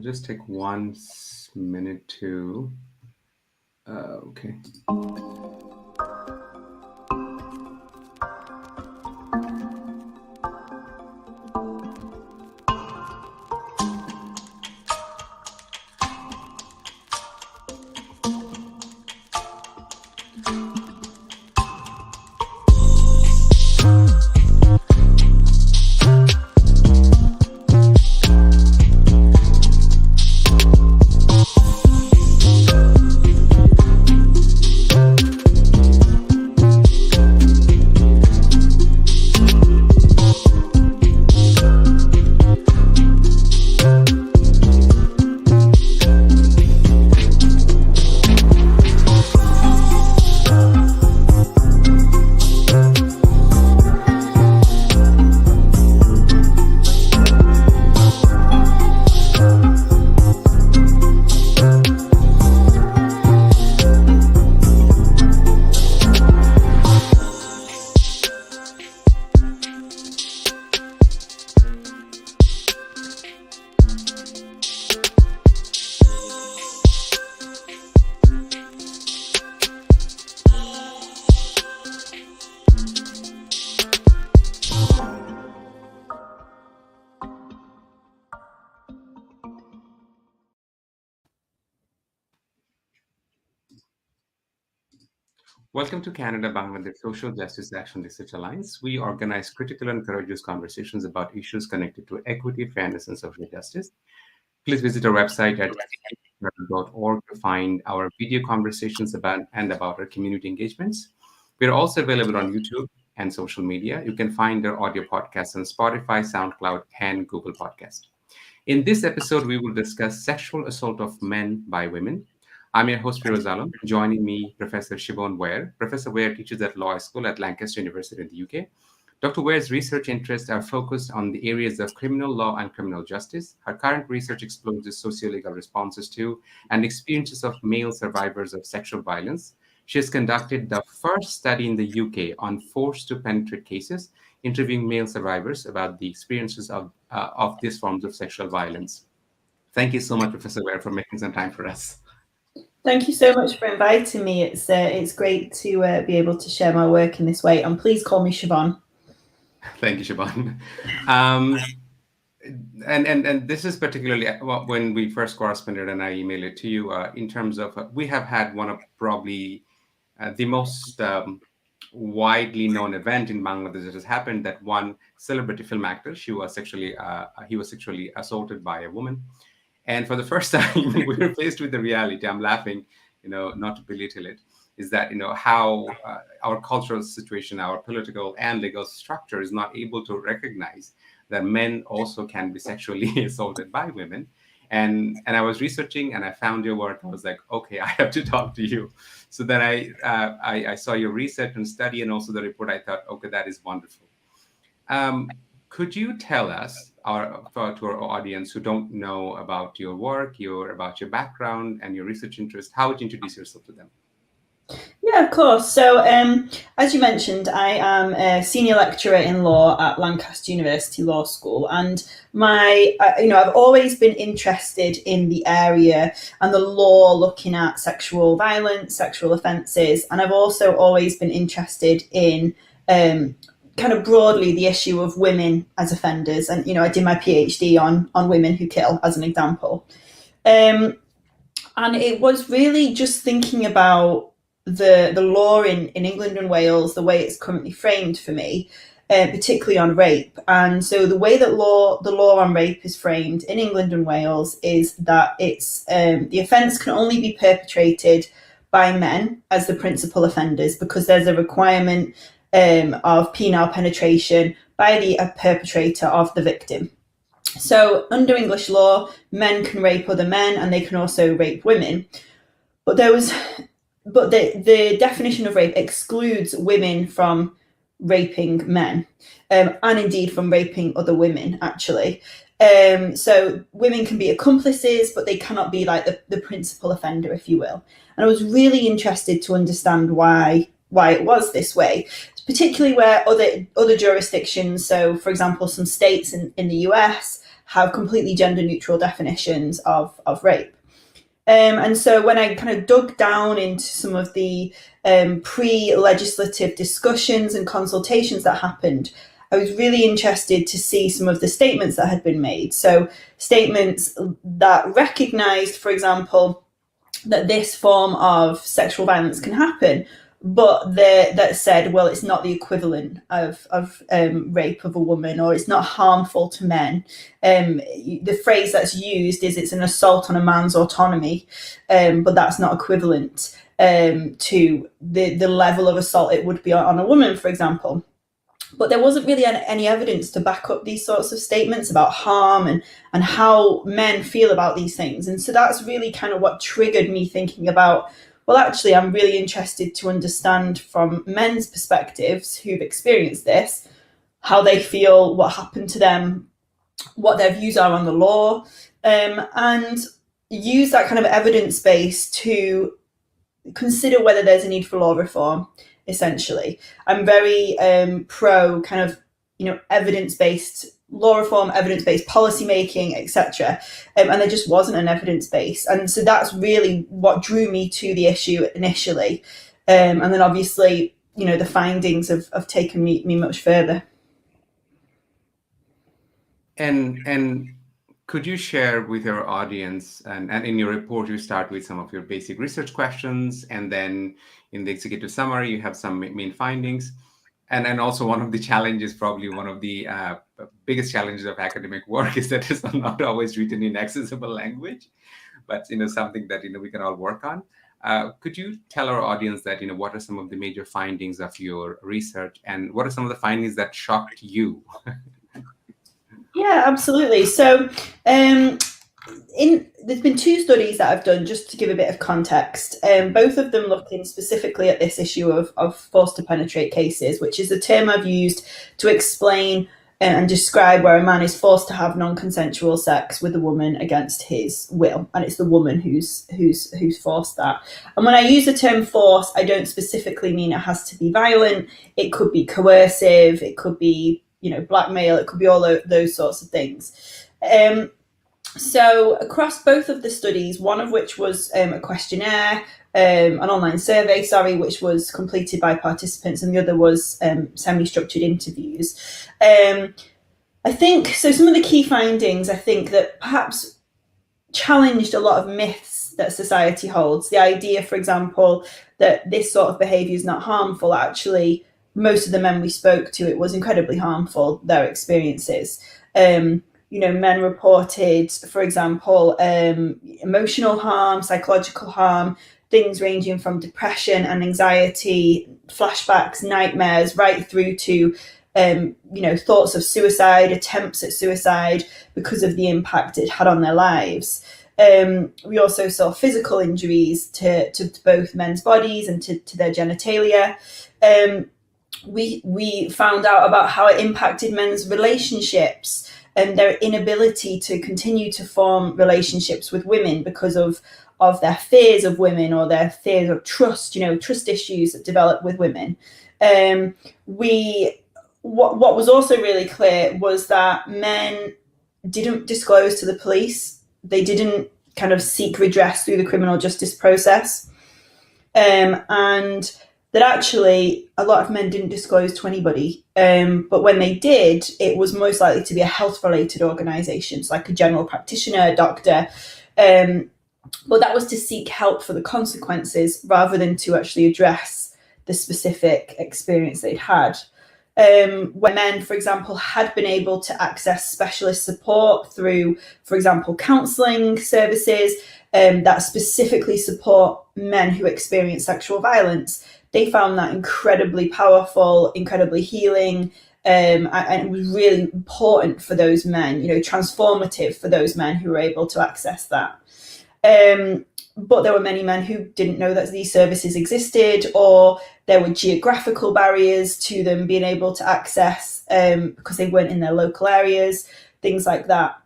just take 1 minute to, okay. Welcome to Canada Bangladesh Social Justice Action Research Alliance. We organize critical and courageous conversations about issues connected to equity, fairness, and social justice. Please visit our website at .org to find our video conversations about our community engagements. We are also available on YouTube and social media. You can find our audio podcasts on Spotify, SoundCloud, and Google Podcast. In this episode, we will discuss sexual assault of men by women. I'm your host, Firoz Alam. Joining me, Professor Siobhan Weare. Professor Weare teaches at law school at Lancaster University in the UK. Dr. Weare's research interests are focused on the areas of criminal law and criminal justice. Her current research explores the socio-legal responses to and experiences of male survivors of sexual violence. She has conducted the first study in the UK on forced to penetrate cases, interviewing male survivors about the experiences of these forms of sexual violence. Thank you so much, Professor Weare, for making some time for us. Thank you so much for inviting me. It's great to be able to share my work in this way. And please call me Siobhan. Thank you, Siobhan. And this is particularly when we first corresponded and I emailed it to you in terms of we have had one of probably the most widely known event in Bangladesh that has happened, that one celebrity film actor, he was sexually assaulted by a woman. And for the first time, we were faced with the reality. I'm laughing, not to belittle it, is that, how our cultural situation, our political and legal structure is not able to recognize that men also can be sexually assaulted by women. And I was researching and I found your work. I was like, okay, I have to talk to you. So then I saw your research and study and also the report. I thought, okay, that is wonderful. Could you tell us, to our audience who don't know about your work, about your background and your research interest, how would you introduce yourself to them? Yeah, of course. So, as you mentioned, I am a senior lecturer in law at Lancaster University Law School, and I've always been interested in the area and the law looking at sexual violence, sexual offences, and I've also always been interested in kind of broadly the issue of women as offenders. And, I did my PhD on women who kill, as an example. And it was really just thinking about the law in England and Wales, the way it's currently framed for me, particularly on rape. And so the way that the law on rape is framed in England and Wales is that it's the offence can only be perpetrated by men as the principal offenders, because there's a requirement of penile penetration by the perpetrator of the victim. So under English law, men can rape other men and they can also rape women. But the definition of rape excludes women from raping men, and indeed from raping other women, actually. So women can be accomplices, but they cannot be like the principal offender, if you will. And I was really interested to understand why it was this way, particularly where other jurisdictions, so for example, some states in the US have completely gender neutral definitions of rape. And so when I kind of dug down into some of the pre-legislative discussions and consultations that happened, I was really interested to see some of the statements that had been made. So statements that recognised, for example, that this form of sexual violence can happen, but that said, well, it's not the equivalent of rape of a woman, or it's not harmful to men. The phrase that's used is it's an assault on a man's autonomy, but that's not equivalent to the level of assault it would be on a woman, for example. But there wasn't really any evidence to back up these sorts of statements about harm and how men feel about these things. And so that's really kind of what triggered me thinking about, well, actually, I'm really interested to understand from men's perspectives who've experienced this, how they feel, what happened to them, what their views are on the law, and use that kind of evidence base to consider whether there's a need for law reform. Essentially, I'm very pro kind of, evidence-based law reform, evidence-based policy making, etc. And there just wasn't an evidence base, and so that's really what drew me to the issue initially. And then obviously, the findings have taken me much further. And could you share with your audience, and in your report you start with some of your basic research questions, and then in the executive summary you have some main findings, and also one of the challenges, probably one of the biggest challenges of academic work, is that it's not always written in accessible language, but something that we can all work on. Could you tell our audience that what are some of the major findings of your research, and what are some of the findings that shocked you? Yeah, absolutely. So there's been two studies that I've done, just to give a bit of context. Both of them looking specifically at this issue of forced to penetrate cases, which is a term I've used to explain and describe where a man is forced to have non-consensual sex with a woman against his will, and it's the woman who's forced that. And when I use the term force, I don't specifically mean it has to be violent. It could be coercive. It could be blackmail. It could be all those sorts of things. So across both of the studies, one of which was a questionnaire, an online survey, which was completed by participants, and the other was semi-structured interviews. I think, so some of the key findings, I think, that perhaps challenged a lot of myths that society holds. The idea, for example, that this sort of behaviour is not harmful. Actually, most of the men we spoke to, it was incredibly harmful, their experiences. Men reported, for example, emotional harm, psychological harm, things ranging from depression and anxiety, flashbacks, nightmares, right through to, thoughts of suicide, attempts at suicide because of the impact it had on their lives. We also saw physical injuries to both men's bodies and to their genitalia. We found out about how it impacted men's relationships and their inability to continue to form relationships with women because of their fears of women, or their fears of trust, trust issues that develop with women. What was also really clear was that men didn't disclose to the police. They didn't kind of seek redress through the criminal justice process. And that actually a lot of men didn't disclose to anybody. But when they did, it was most likely to be a health-related organisation, so like a general practitioner, a doctor. But that was to seek help for the consequences rather than to actually address the specific experience they'd had. When men, for example, had been able to access specialist support through, for example, counselling services that specifically support men who experience sexual violence, they found that incredibly powerful, incredibly healing, and it was really important for those men, transformative for those men who were able to access that. But there were many men who didn't know that these services existed, or there were geographical barriers to them being able to access because they weren't in their local areas, things like that.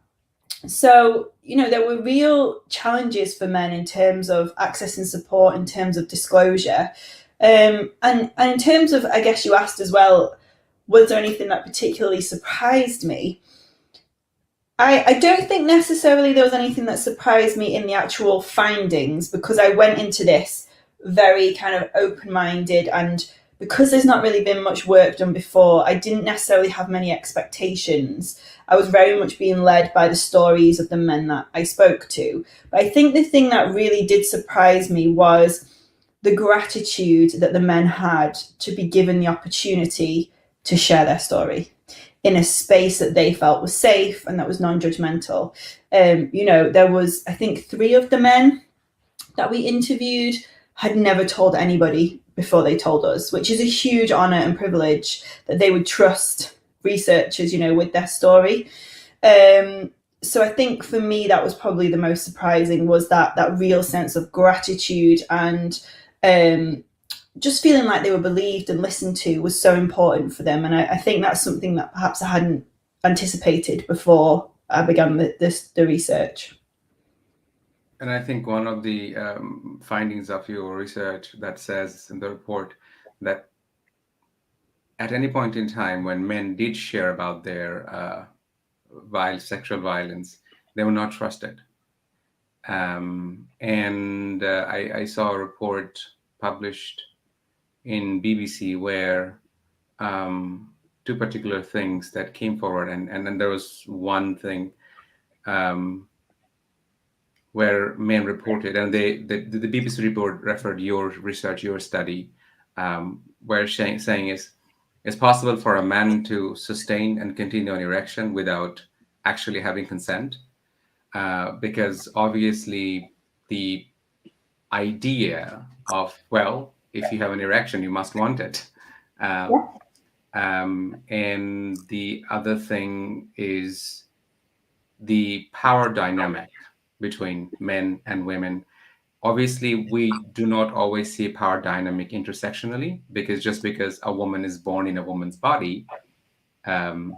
So, there were real challenges for men in terms of access and support, in terms of disclosure. And in terms of, I guess you asked as well, was there anything that particularly surprised me? I don't think necessarily there was anything that surprised me in the actual findings, because I went into this very kind of open minded, and because there's not really been much work done before, I didn't necessarily have many expectations. I was very much being led by the stories of the men that I spoke to. But I think the thing that really did surprise me was the gratitude that the men had to be given the opportunity to share their story in a space that they felt was safe and that was non-judgmental. There was, I think, 3 of the men that we interviewed had never told anybody before they told us, which is a huge honor and privilege that they would trust researchers, with their story. So I think for me, that was probably the most surprising, was that real sense of gratitude, and just feeling like they were believed and listened to was so important for them. And I think that's something that perhaps I hadn't anticipated before I began the research. And I think one of the findings of your research that says in the report that at any point in time when men did share about their sexual violence, they were not trusted. And I saw a report published in BBC where 2 particular things that came forward, and then there was one thing where men reported, and the BBC report referred your research, your study, where saying it's possible for a man to sustain and continue an erection without actually having consent, because obviously the idea of, well, if you have an erection, you must want it. And the other thing is the power dynamic between men and women. Obviously, we do not always see a power dynamic intersectionally, because just because a woman is born in a woman's body, that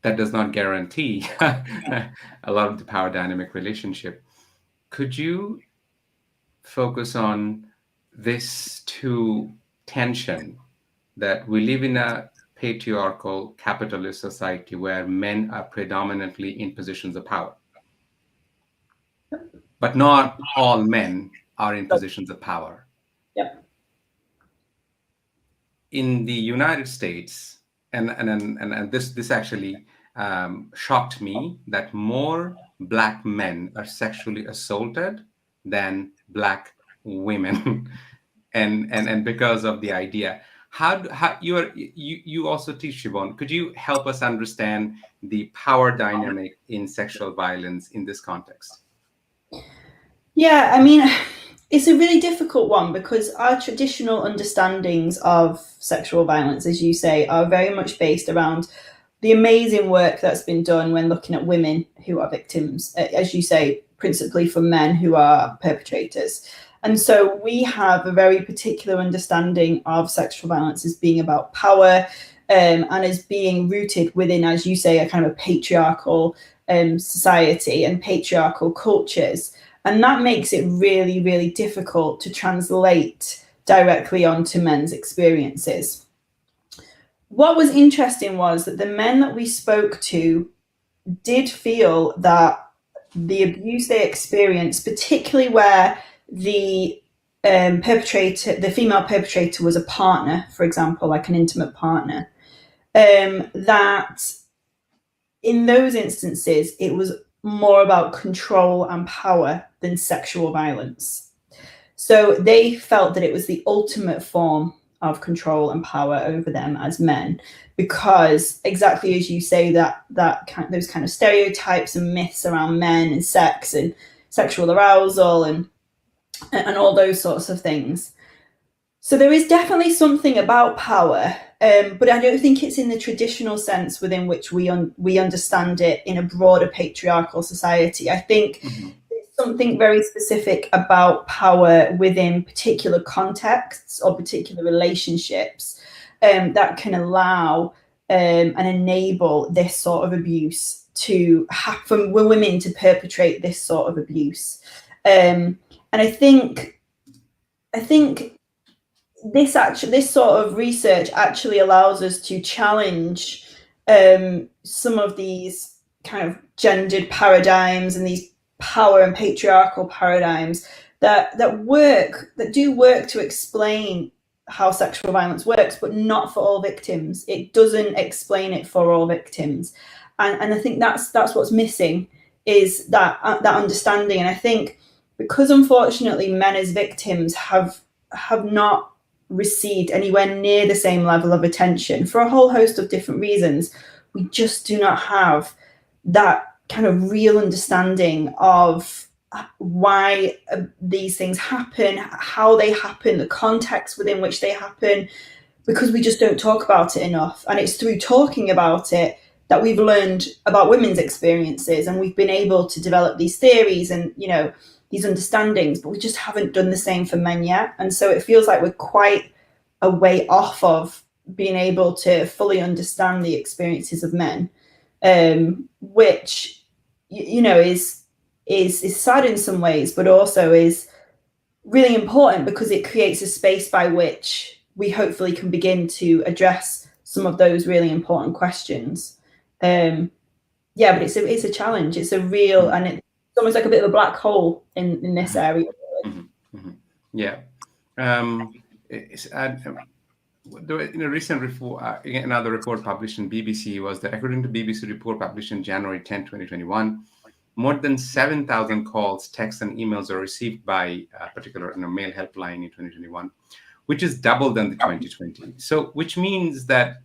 does not guarantee a lot of the power dynamic relationship. Could you focus on this 2 tension, that we live in a patriarchal capitalist society where men are predominantly in positions of power, but not all men are in positions of power. Yep. In the United States, and this actually shocked me, that more Black men are sexually assaulted than Black women, and because of the idea. How you also teach, Siobhan. Could you help us understand the power dynamic in sexual violence in this context? Yeah, I mean, it's a really difficult one, because our traditional understandings of sexual violence, as you say, are very much based around the amazing work that's been done when looking at women who are victims, as you say, principally from men who are perpetrators. And so we have a very particular understanding of sexual violence as being about power, and as being rooted within, as you say, a kind of a patriarchal society and patriarchal cultures. And that makes it really, really difficult to translate directly onto men's experiences. What was interesting was that the men that we spoke to did feel that the abuse they experienced, particularly where the the female perpetrator was a partner, for example, like an intimate partner, that in those instances it was more about control and power than sexual violence. So they felt that it was the ultimate form of control and power over them as men, because exactly as you say, those kind of stereotypes and myths around men and sex and sexual arousal and all those sorts of things. So there is definitely something about power, but I don't think it's in the traditional sense within which we understand it in a broader patriarchal society. I think there's something very specific about power within particular contexts or particular relationships that can allow and enable this sort of abuse to happen, for women to perpetrate this sort of abuse. And I think this sort of research actually allows us to challenge some of these kind of gendered paradigms and these power and patriarchal paradigms that do work to explain how sexual violence works, but not for all victims. It doesn't explain it for all victims, and I think that's what's missing, is that understanding. And I think because unfortunately men as victims have not received anywhere near the same level of attention for a whole host of different reasons, we just do not have that kind of real understanding of why these things happen, how they happen, the context within which they happen, because we just don't talk about it enough. And it's through talking about it that we've learned about women's experiences, and we've been able to develop these theories and, you know, these understandings, but we just haven't done the same for men yet. And so it feels like we're quite a way off of being able to fully understand the experiences of men, which, you know, is sad in some ways, but also is really important because it creates a space by which we hopefully can begin to address some of those really important questions. But it's a challenge. It's a real, and it's almost like a bit of a black hole in this area. Yeah. In a recent report, another report published in BBC was that, according to BBC report published in January 10, 2021, more than 7,000 calls, texts, and emails are received by a particular male helpline in 2021, which is double than the 2020. So, which means that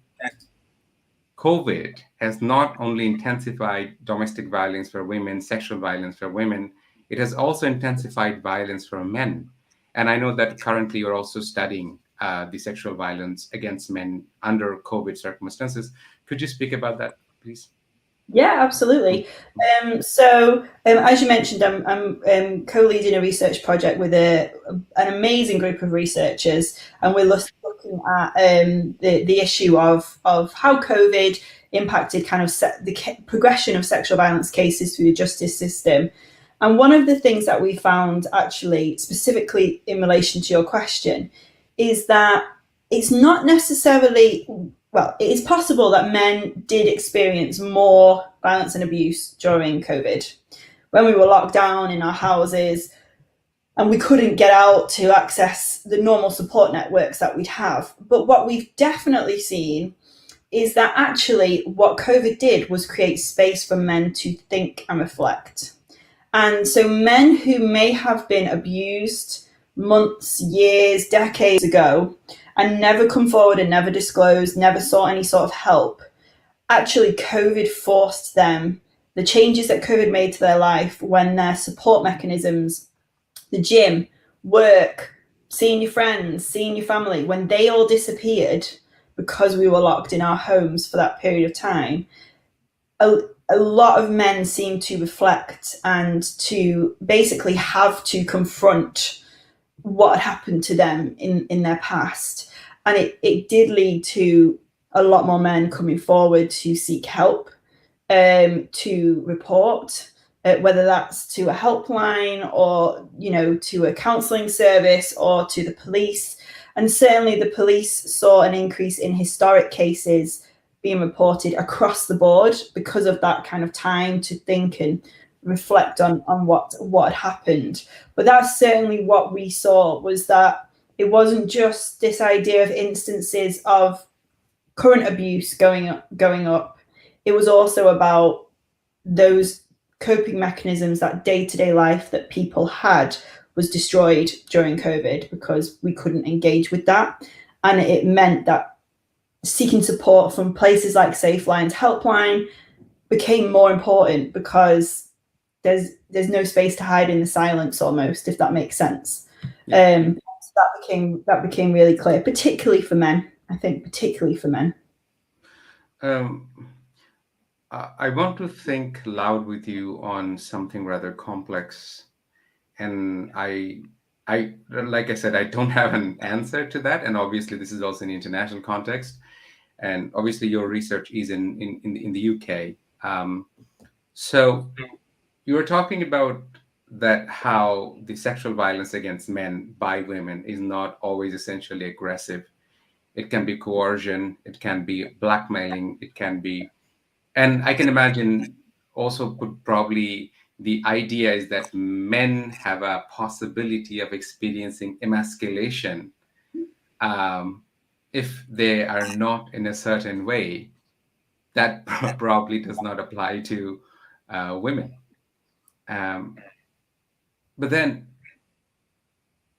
COVID has not only intensified domestic violence for women, sexual violence for women, it has also intensified violence for men. And I know that currently you're also studying the sexual violence against men under COVID circumstances. Could you speak about that, please? Yeah, absolutely. As you mentioned, I'm co-leading a research project with an amazing group of researchers, and we're looking at the issue of how COVID impacted kind of the progression of sexual violence cases through the justice system. And one of the things that we found, actually, specifically in relation to your question, is that it's not necessarily, well, it is possible that men did experience more violence and abuse during COVID, when we were locked down in our houses and we couldn't get out to access the normal support networks that we'd have. But what we've definitely seen is that actually what COVID did was create space for men to think and reflect. And so men who may have been abused months, years, decades ago, and never come forward and never disclosed, never sought any sort of help, actually COVID forced them, the changes that COVID made to their life, when their support mechanisms, the gym, work, seeing your friends, seeing your family, when they all disappeared because we were locked in our homes for that period of time, a lot of men seem to reflect and to basically have to confront what had happened to them in their past. And it did lead to a lot more men coming forward to seek help, to report, whether that's to a helpline or, you know, to a counselling service or to the police. And certainly the police saw an increase in historic cases being reported across the board because of that kind of time to think and reflect on what had happened. But that's certainly what we saw, was that it wasn't just this idea of instances of current abuse going up. It was also about those coping mechanisms, that day-to-day life that people had was destroyed during COVID because we couldn't engage with that. And it meant that seeking support from places like Safeline's helpline became more important, because there's no space to hide in the silence, almost, if that makes sense. So that became really clear, particularly for men. I think particularly for men. I want to think loud with you on something rather complex, and I like I said, I don't have an answer to that, and obviously this is also an international context, and obviously your research is in the UK. So you were talking about that, how the sexual violence against men by women is not always essentially aggressive. It can be coercion, it can be blackmailing, it can be, and I can imagine also could probably, the idea is that men have a possibility of experiencing emasculation if they are not in a certain way. That probably does not apply to women. But then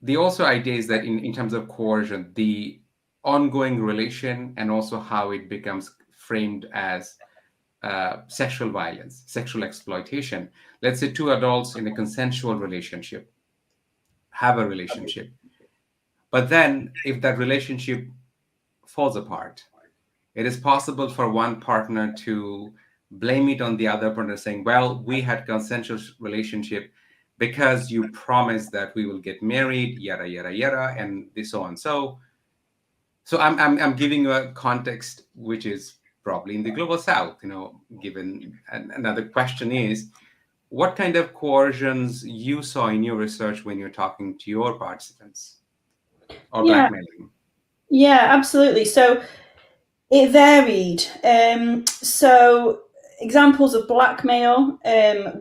the also idea is that in terms of coercion, the ongoing relation and also how it becomes framed as sexual violence, sexual exploitation. Let's say two adults in a consensual relationship have a relationship, but then if that relationship falls apart, it is possible for one partner to blame it on the other partner, saying, well, we had consensual relationship because you promised that we will get married, yada yada yada, and this so on. So I'm giving you a context which is probably in the global south, given. And another question is, what kind of coercions you saw in your research when you're talking to your participants, or Yeah, blackmailing? yeah, absolutely. So it varied. So examples of blackmail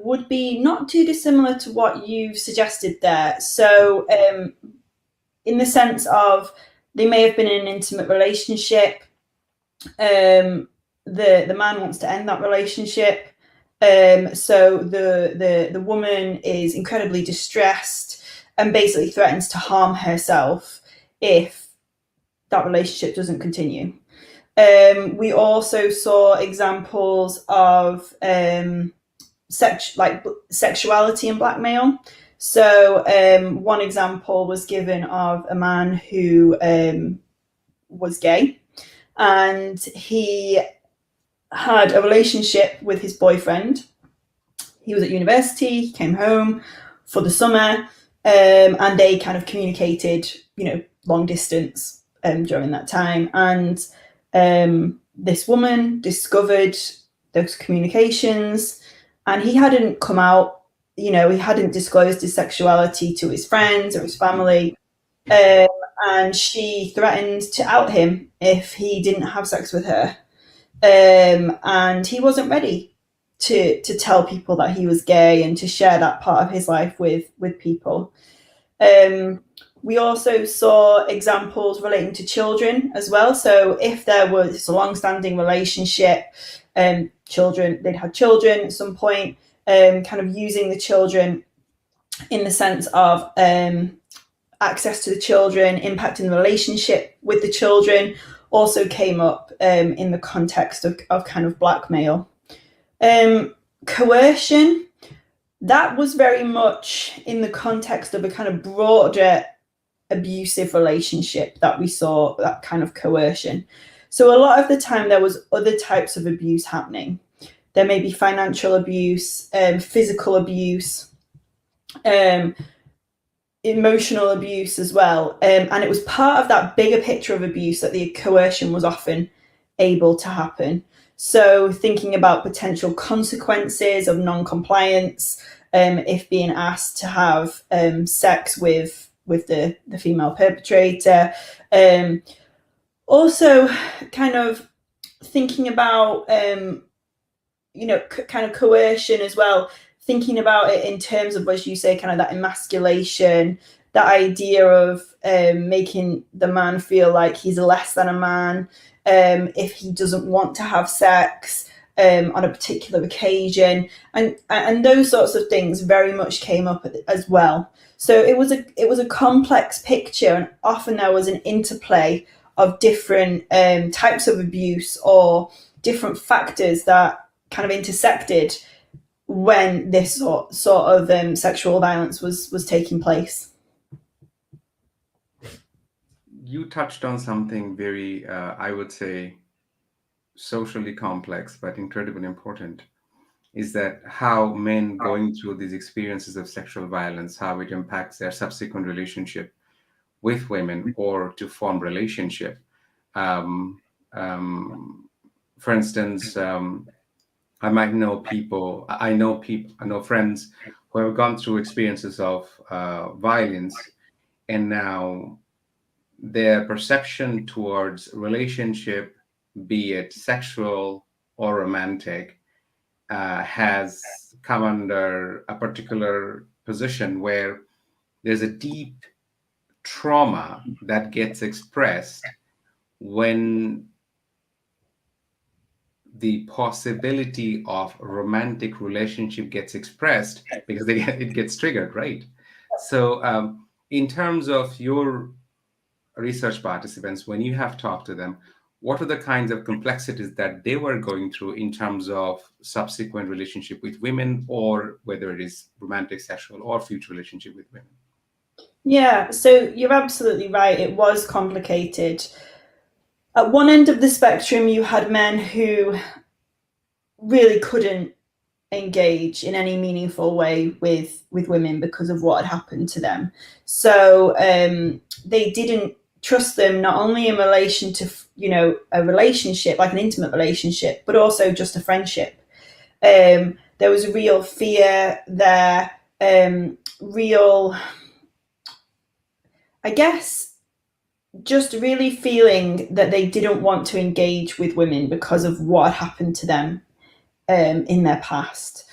would be not too dissimilar to what you've suggested there. So in the sense of they may have been in an intimate relationship. The man wants to end that relationship. So the woman is incredibly distressed and basically threatens to harm herself if that relationship doesn't continue. We also saw examples of sexuality and blackmail. So one example was given of a man who was gay, and he had a relationship with his boyfriend. He was at university, he came home for the summer, and they kind of communicated, long distance during that time. And this woman discovered those communications, and he hadn't come out, he hadn't disclosed his sexuality to his friends or his family. And she threatened to out him if he didn't have sex with her. And he wasn't ready to tell people that he was gay and to share that part of his life with people. We also saw examples relating to children as well. So if there was a long-standing relationship, they'd had children at some point, kind of using the children in the sense of access to the children, impacting the relationship with the children, also came up in the context of kind of blackmail. Coercion, that was very much in the context of a kind of broader abusive relationship that we saw, that kind of coercion. So a lot of the time there was other types of abuse happening. There may be financial abuse, physical abuse, emotional abuse as well. And it was part of that bigger picture of abuse that the coercion was often able to happen. So thinking about potential consequences of non-compliance, if being asked to have sex with the female perpetrator. Also kind of thinking about, kind of coercion as well, thinking about it in terms of, as you say, kind of that emasculation, that idea of making the man feel like he's less than a man if he doesn't want to have sex on a particular occasion, and those sorts of things very much came up as well. So it was a complex picture, and often there was an interplay of different types of abuse or different factors that kind of intersected when this sort of sexual violence was taking place. You touched on something very, I would say, socially complex, but incredibly important, is that how men going through these experiences of sexual violence, how it impacts their subsequent relationship with women or to form relationship. Um, for instance, I might know people, I know friends who have gone through experiences of violence, and now their perception towards relationship, be it sexual or romantic, has come under a particular position where there's a deep trauma that gets expressed when the possibility of romantic relationship gets expressed, because it gets triggered, right? So in terms of your research participants, when you have talked to them, what are the kinds of complexities that they were going through in terms of subsequent relationship with women, or whether it is romantic, sexual, or future relationship with women? Yeah, so you're absolutely right. It was complicated. At one end of the spectrum, you had men who really couldn't engage in any meaningful way with women because of what had happened to them. So they didn't trust them, not only in relation to a relationship, like an intimate relationship, but also just a friendship. There was a real fear there, real, I guess, just really feeling that they didn't want to engage with women because of what had happened to them in their past.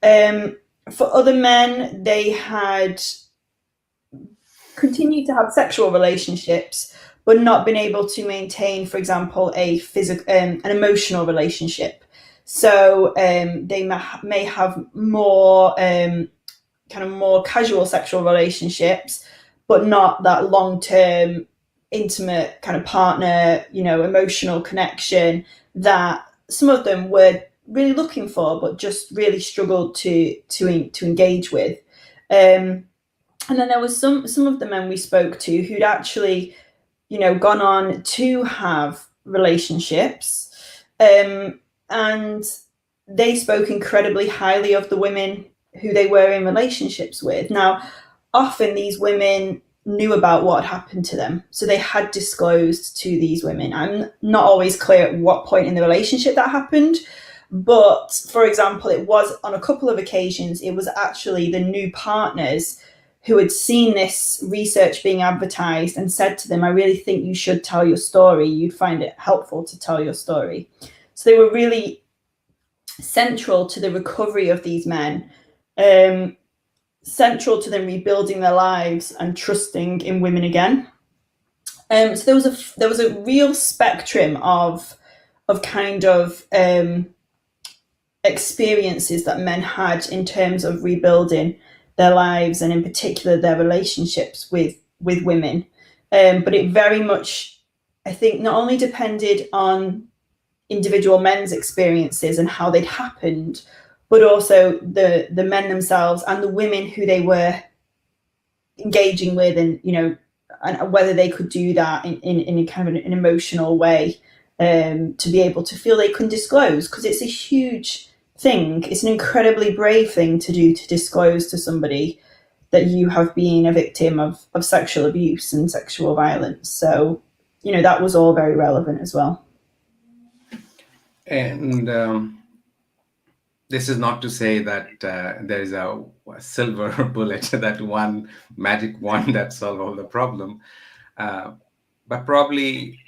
For other men, they had continued to have sexual relationships, but not been able to maintain, for example, an emotional relationship. So they may have more kind of more casual sexual relationships, but not that long term, intimate kind of partner, emotional connection that some of them were really looking for, but just really struggled to engage with. And then there was some of the men we spoke to who'd actually, gone on to have relationships, and they spoke incredibly highly of the women who they were in relationships with. Now, often these women knew about what had happened to them, so they had disclosed to these women. I'm not always clear at what point in the relationship that happened, but for example, it was on a couple of occasions, it was actually the new partners who had seen this research being advertised and said to them, I really think you should tell your story. You'd find it helpful to tell your story. So they were really central to the recovery of these men, central to them rebuilding their lives and trusting in women again. So there was a real spectrum of kind of experiences that men had in terms of rebuilding their lives, and in particular their relationships with women. But it very much, I think, not only depended on individual men's experiences and how they'd happened, but also the men themselves and the women who they were engaging with, and and whether they could do that in a kind of an emotional way, to be able to feel they can disclose, because it's a huge thing. It's an incredibly brave thing to do, to disclose to somebody that you have been a victim of sexual abuse and sexual violence. So, that was all very relevant as well. And this is not to say that there is a silver bullet, that one magic wand that solves all the problem. But probably,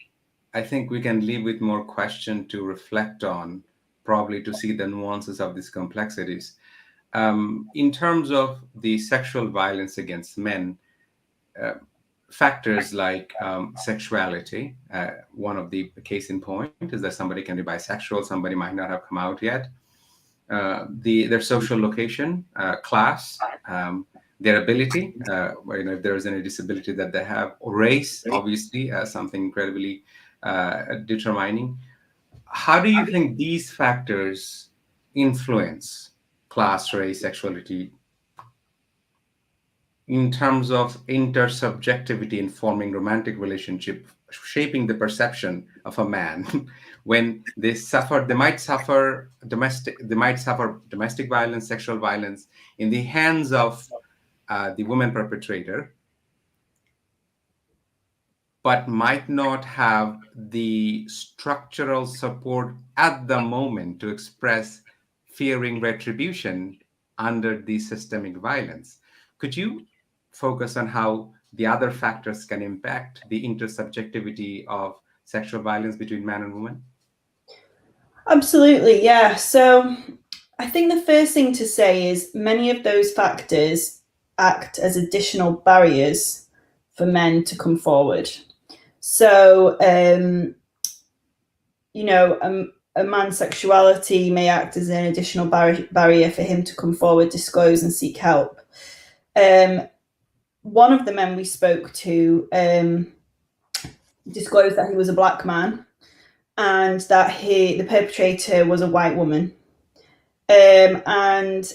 I think we can leave with more question to reflect on, probably to see the nuances of these complexities. In terms of the sexual violence against men, factors like sexuality, one of the case in point is that somebody can be bisexual, somebody might not have come out yet. Their social location, class, their ability, if there is any disability that they have, or race, obviously, something incredibly determining. How do you think these factors influence class, race, sexuality in terms of intersubjectivity in forming romantic relationship, shaping the perception of a man when they might suffer domestic violence, sexual violence in the hands of the woman perpetrator, but might not have the structural support at the moment to express fearing retribution under the systemic violence. Could you focus on how the other factors can impact the intersubjectivity of sexual violence between man and woman? Absolutely, yeah. So I think the first thing to say is many of those factors act as additional barriers for men to come forward. So, a man's sexuality may act as an additional barrier for him to come forward, disclose, and seek help. One of the men we spoke to disclosed that he was a black man and that the perpetrator was a white woman. And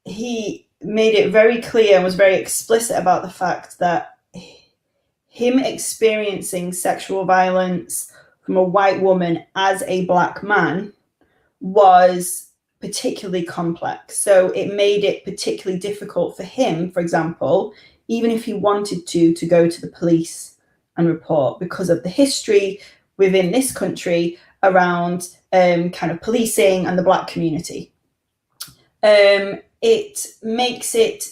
he made it very clear and was very explicit about the fact that him experiencing sexual violence from a white woman as a black man was particularly complex. So it made it particularly difficult for him, for example, even if he wanted to go to the police and report, because of the history within this country around kind of policing and the black community. It makes it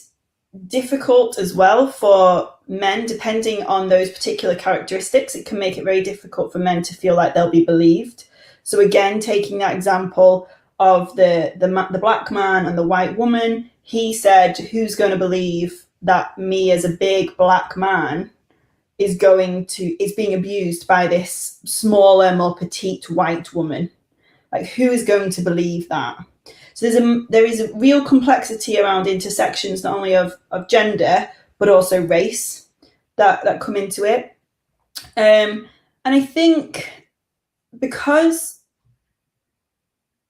difficult as well for men, depending on those particular characteristics. It can make it very difficult for men to feel like they'll be believed. So again, taking that example of the black man and the white woman, he said, who's going to believe that me as a big black man is being abused by this smaller, more petite white woman? Like, who is going to believe that? So there is a real complexity around intersections, not only of gender, but also race that come into it. And I think because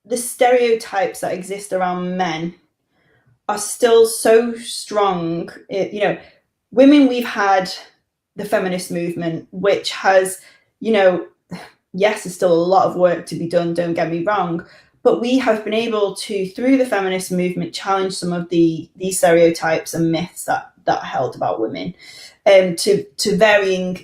the stereotypes that exist around men are still so strong, women, we've had the feminist movement, which has, yes, there's still a lot of work to be done, don't get me wrong, but we have been able to, through the feminist movement, challenge some of these stereotypes and myths that are held about women, to varying,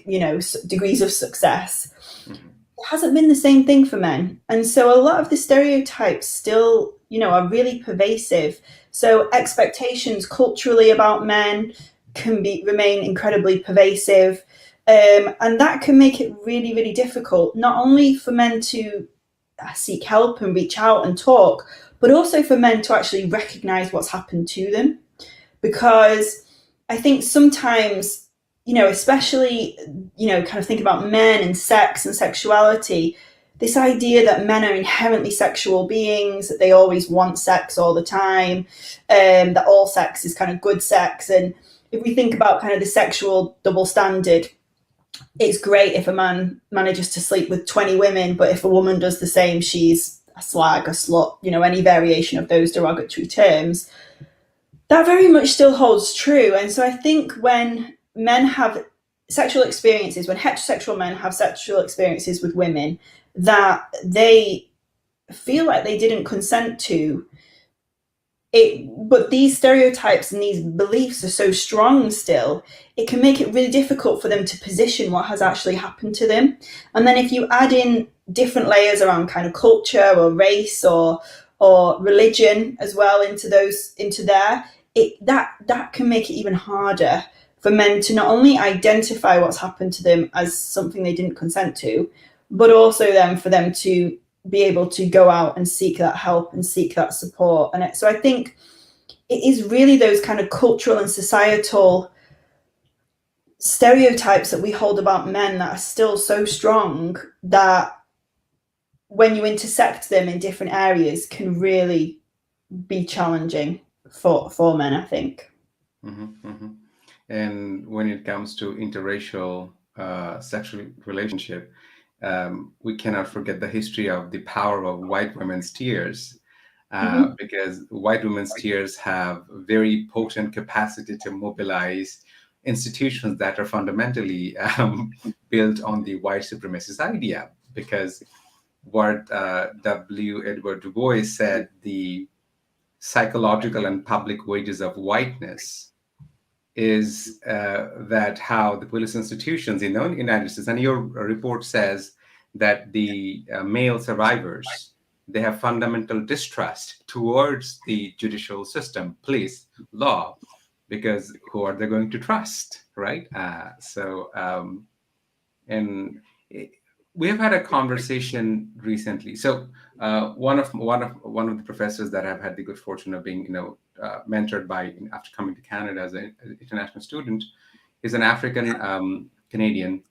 degrees of success. Mm-hmm. It hasn't been the same thing for men. And so a lot of the stereotypes still, are really pervasive. So expectations culturally about men can remain incredibly pervasive. And that can make it really, really difficult, not only for men to seek help and reach out and talk, but also for men to actually recognize what's happened to them. Because I think sometimes, especially, kind of think about men and sex and sexuality, this idea that men are inherently sexual beings, that they always want sex all the time, that all sex is kind of good sex. And if we think about kind of the sexual double standard, it's great if a man manages to sleep with 20 women, but if a woman does the same, she's a slag, a slut, any variation of those derogatory terms. That very much still holds true. And so I think when men have sexual experiences, when heterosexual men have sexual experiences with women that they feel like they didn't consent to, but these stereotypes and these beliefs are so strong still, it can make it really difficult for them to position what has actually happened to them. And then if you add in different layers around kind of culture or race or religion as well into there, that can make it even harder for men to not only identify what's happened to them as something they didn't consent to, but also then for them to be able to go out and seek that help and seek that support. And so I think it is really those kind of cultural and societal stereotypes that we hold about men that are still so strong that when you intersect them in different areas can really be challenging for men, I think. Mm-hmm, mm-hmm. And when it comes to interracial sexual relationship, we cannot forget the history of the power of white women's tears, because white women's tears have very potent capacity to mobilize institutions that are fundamentally built on the white supremacist idea. Because what W. Edward Du Bois said, the psychological and public wages of whiteness is that how the police institutions in the United States, and your report says that the male survivors, they have fundamental distrust towards the judicial system, police, law, because who are they going to trust, right? And we have had a conversation recently. So one of the professors that I've had the good fortune of being mentored by after coming to Canada as an international student is an African Canadian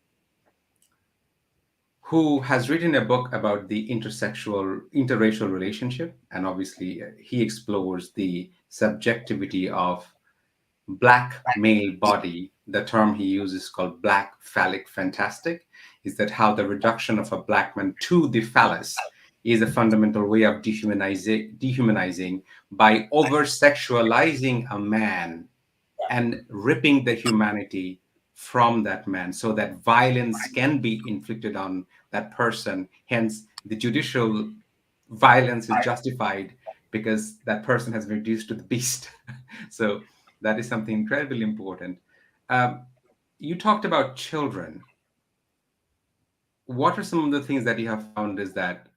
who has written a book about the interracial relationship, and obviously he explores the subjectivity of black male body. The term he uses called black phallic fantastic is that how the reduction of a black man to the phallus is a fundamental way of dehumanizing by over sexualizing a man and ripping the humanity from that man so that violence can be inflicted on that person. Hence, the judicial violence is justified because that person has been reduced to the beast. So that is something incredibly important. You talked about children. What are some of the things that you have found is that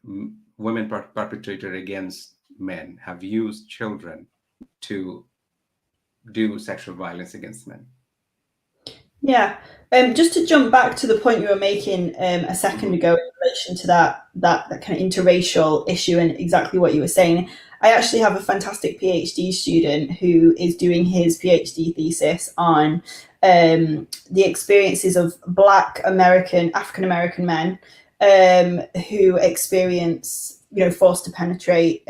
women perpetrated against men have used children to do sexual violence against men? Yeah. Just to jump back to the point you were making a second ago in relation to that kind of interracial issue and exactly what you were saying, I actually have a fantastic PhD student who is doing his PhD thesis on the experiences of Black African American men who experience, forced to penetrate.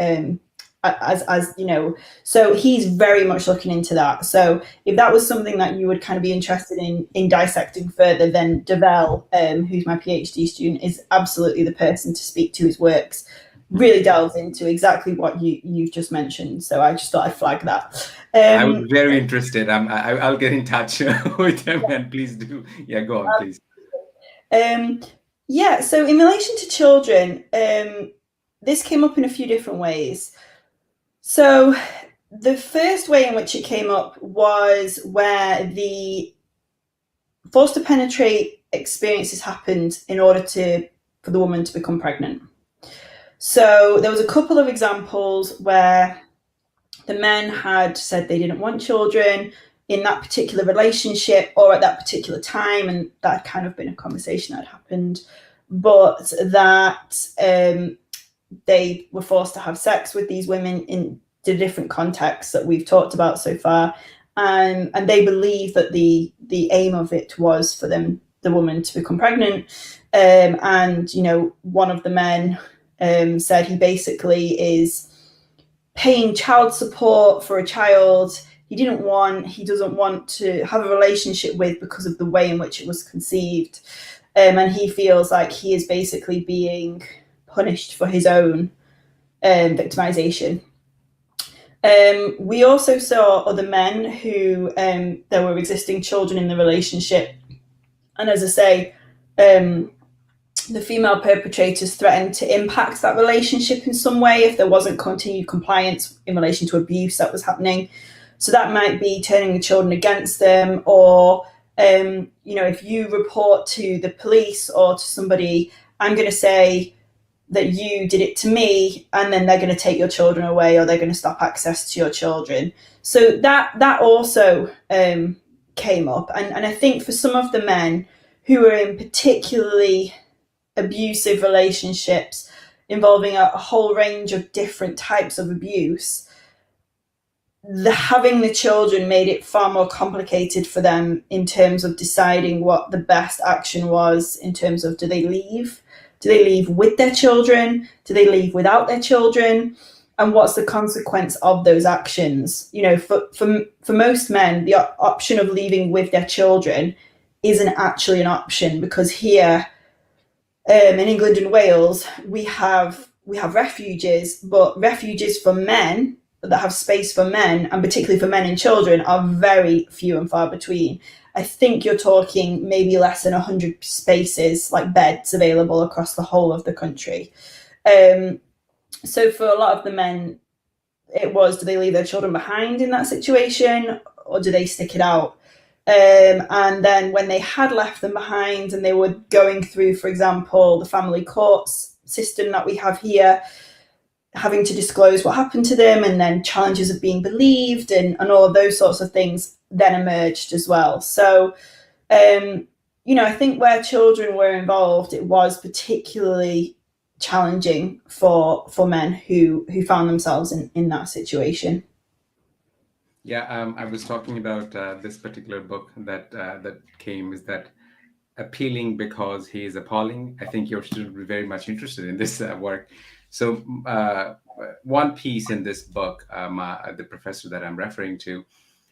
As you know, so he's very much looking into that. So if that was something that you would kind of be interested in dissecting further, then Devel, who's my PhD student, is absolutely the person to speak to. His works really delves into exactly what you've just mentioned. So I just thought I'd flag that. I was very interested. I'll get in touch with him, and please do. Yeah, go on, please. Yeah. So in relation to children, this came up in a few different ways. So the first way in which it came up was where the forced to penetrate experiences happened in order for the woman to become pregnant. So there was a couple of examples where the men had said they didn't want children in that particular relationship or at that particular time, and that had kind of been a conversation that had happened, but that they were forced to have sex with these women in the different contexts that we've talked about so far. And they believe that the aim of it was for the woman to become pregnant. And, one of the men said he basically is paying child support for a child he doesn't want to have a relationship with because of the way in which it was conceived. And he feels like he is basically being punished for his own victimization. We also saw other men who there were existing children in the relationship, and as I say, the female perpetrators threatened to impact that relationship in some way if there wasn't continued compliance in relation to abuse that was happening. So that might be turning the children against them, or if you report to the police or to somebody, I'm going to say that you did it to me, and then they're going to take your children away, or they're going to stop access to your children. So that also came up. And I think for some of the men who are in particularly abusive relationships involving a whole range of different types of abuse, having the children made it far more complicated for them in terms of deciding what the best action was, in terms of do they leave with their children? Do they leave without their children? And what's the consequence of those actions? For most men, the option of leaving with their children isn't actually an option, because here in England and Wales, we have refuges, but refuges for men that have space for men, and particularly for men and children, are very few and far between. I think you're talking maybe less than 100 spaces, like beds, available across the whole of the country. So for a lot of the men, it was, do they leave their children behind in that situation, or do they stick it out? And then when they had left them behind and they were going through, for example, the family courts system that we have here, having to disclose what happened to them, and then challenges of being believed and all of those sorts of things then emerged as well. So I think where children were involved, it was particularly challenging for men who found themselves in that situation. Yeah, I was talking about this particular book that came, is that appealing because he is appalling. I think your student will be very much interested in this work. So one piece in this book, the professor that I'm referring to,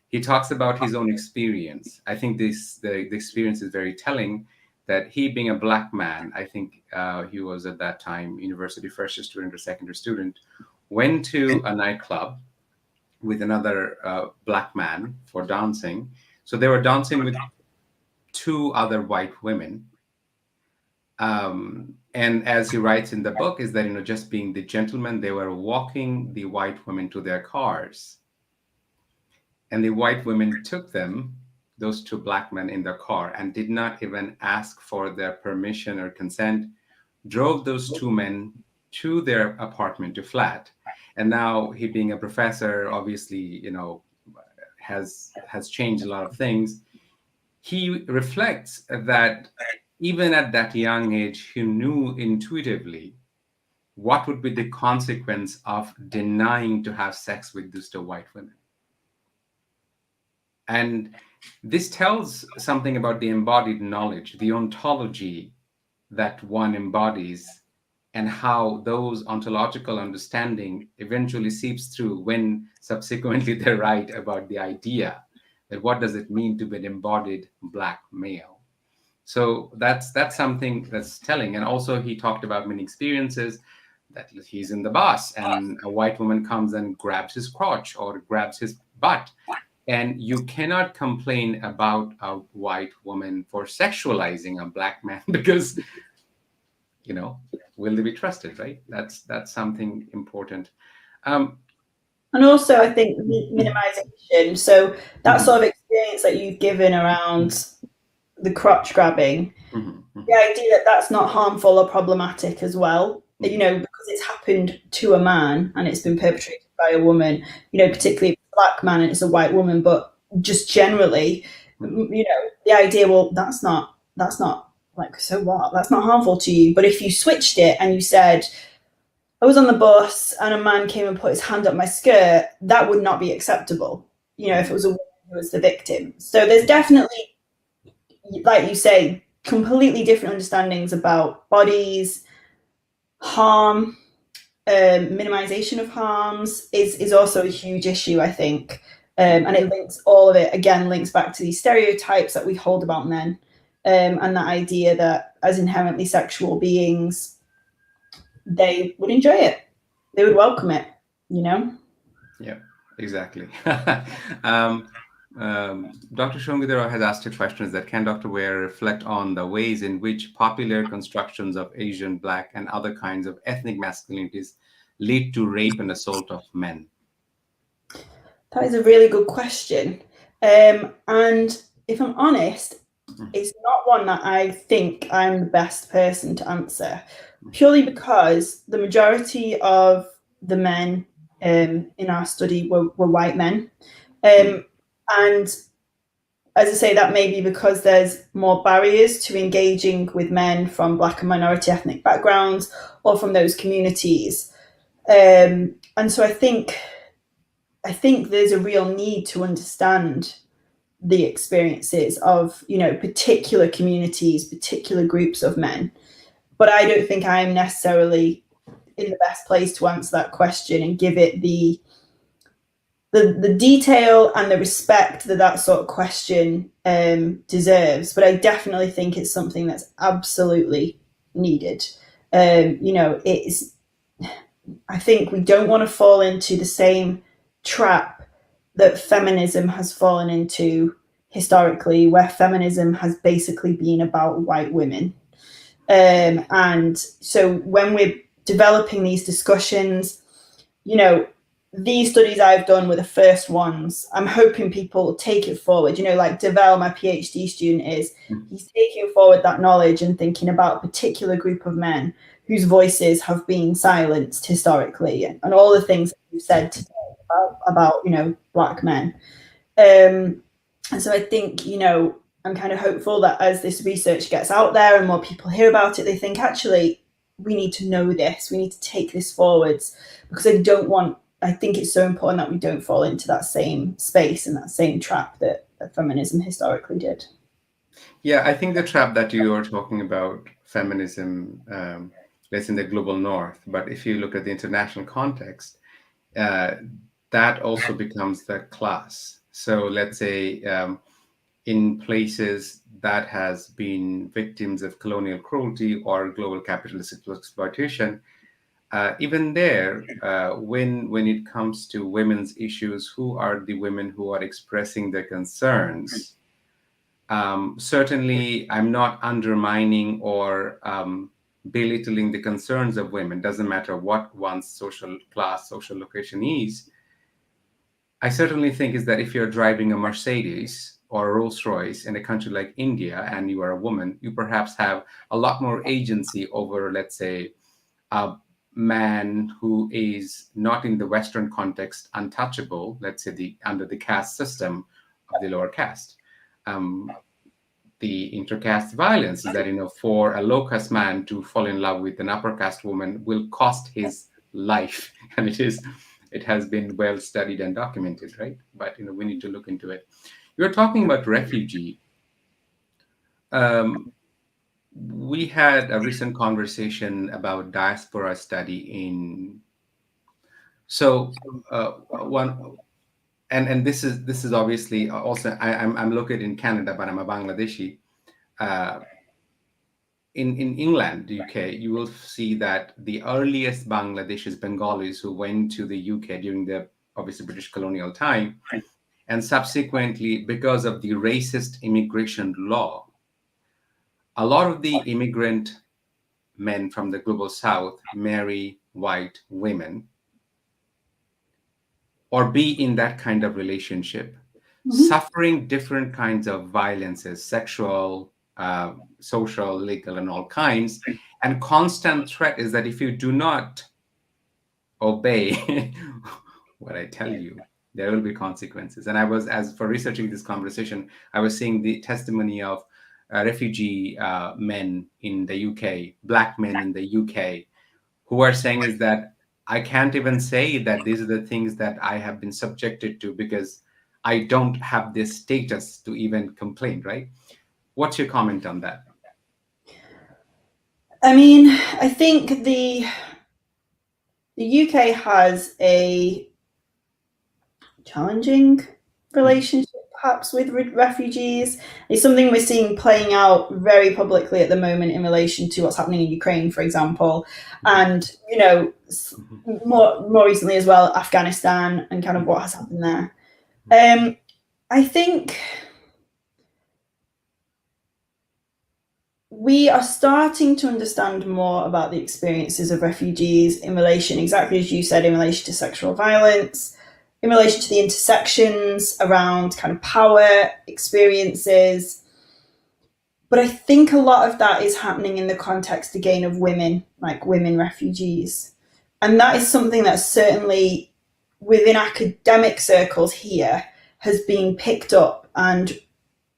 he talks about his own experience. I think the experience is very telling, that he being a black man, I think he was at that time university first year student or second year student, went to a nightclub with another black man for dancing. So they were dancing with two other white women. And as he writes in the book, is that, just being the gentleman, they were walking the white women to their cars. And the white women took them, those two black men, in their car and did not even ask for their permission or consent, drove those two men to their apartment, to flat. And now he, being a professor, obviously, has changed a lot of things. He reflects that even at that young age, he knew intuitively what would be the consequence of denying to have sex with these two white women. And this tells something about the embodied knowledge, the ontology that one embodies, and how those ontological understanding eventually seeps through when subsequently they write about the idea that what does it mean to be an embodied black male. So that's something that's telling. And also he talked about many experiences that he's in the bus and a white woman comes and grabs his crotch or grabs his butt. And you cannot complain about a white woman for sexualizing a black man because, will they be trusted, right? That's something important. And also, I think minimization. So that sort of experience that you've given around the crotch grabbing, the idea that that's not harmful or problematic as well, because it's happened to a man and it's been perpetrated by a woman, particularly a black man and it's a white woman, but just generally, the idea, well, that's not like, so what? That's not harmful to you. But if you switched it and you said, I was on the bus and a man came and put his hand up my skirt, that would not be acceptable, if it was a woman who was the victim. So there's definitely, like you say, completely different understandings about bodies, harm, minimization of harms is also a huge issue, I think. And it links, all of it, again, links back to these stereotypes that we hold about men, and that idea that as inherently sexual beings, they would enjoy it. They would welcome it, Yeah, exactly. Dr. Siobhan Weare has asked a question, that can Dr. Weare reflect on the ways in which popular constructions of Asian, Black, and other kinds of ethnic masculinities lead to rape and assault of men? That is a really good question. And if I'm honest, it's not one that I think I'm the best person to answer, purely because the majority of the men in our study were white men. And as I say, that may be because there's more barriers to engaging with men from Black and minority ethnic backgrounds or from those communities. And so I think there's a real need to understand the experiences of, particular communities, particular groups of men. But I don't think I am necessarily in the best place to answer that question and give it the detail and the respect that sort of question deserves. But I definitely think it's something that's absolutely needed. It's, I think we don't want to fall into the same trap that feminism has fallen into historically, where feminism has basically been about white women. And so when we're developing these discussions, these studies I've done were the first ones. I'm hoping people take it forward. Like Devel, my PhD student, he's taking forward that knowledge and thinking about a particular group of men whose voices have been silenced historically, and all the things that you've said today about Black men. And so I think, I'm kind of hopeful that as this research gets out there and more people hear about it, they think, actually, we need to know this, we need to take this forwards, because I think it's so important that we don't fall into that same space and that same trap that feminism historically did. Yeah, I think the trap that you are talking about, feminism, let's in the global north, but if you look at the international context, uh, that also becomes the class. So let's say in places that has been victims of colonial cruelty or global capitalist exploitation, even there, when it comes to women's issues, who are the women who are expressing their concerns? Certainly, I'm not undermining or belittling the concerns of women. Doesn't matter what one's social class, social location is. I certainly think is that if you're driving a Mercedes or a Rolls Royce in a country like India and you are a woman, you perhaps have a lot more agency over, let's say, a man who is not in the Western context untouchable, let's say under the caste system of the lower caste. The intercaste violence is that, for a low caste man to fall in love with an upper caste woman will cost his life. And it has been well studied and documented, right? But, we need to look into it. You're talking about refugee. We had a recent conversation about diaspora study one, and this is obviously also I'm located in Canada, but I'm a Bangladeshi. In England, the UK, you will see that the earliest Bangladeshis, Bengalis who went to the UK during the obviously British colonial time, and subsequently because of the racist immigration law, a lot of the immigrant men from the global south marry white women or be in that kind of relationship, suffering different kinds of violences, sexual, social, legal, and all kinds. And constant threat is that if you do not obey what I tell you, there will be consequences. And as for researching this conversation, I was seeing the testimony of refugee men in the UK, black men in the UK, who are saying is that I can't even say that these are the things that I have been subjected to because I don't have this status to even complain, right? What's your comment on that? I mean, I think the UK has a challenging relationship perhaps with refugees. It's something we're seeing playing out very publicly at the moment in relation to what's happening in Ukraine, for example, and more recently as well, Afghanistan and kind of what has happened there. I think we are starting to understand more about the experiences of refugees in relation, exactly as you said, in relation to sexual violence, in relation to the intersections around kind of power experiences. But I think a lot of that is happening in the context again of women, like women refugees. And that is something that certainly within academic circles here has been picked up and,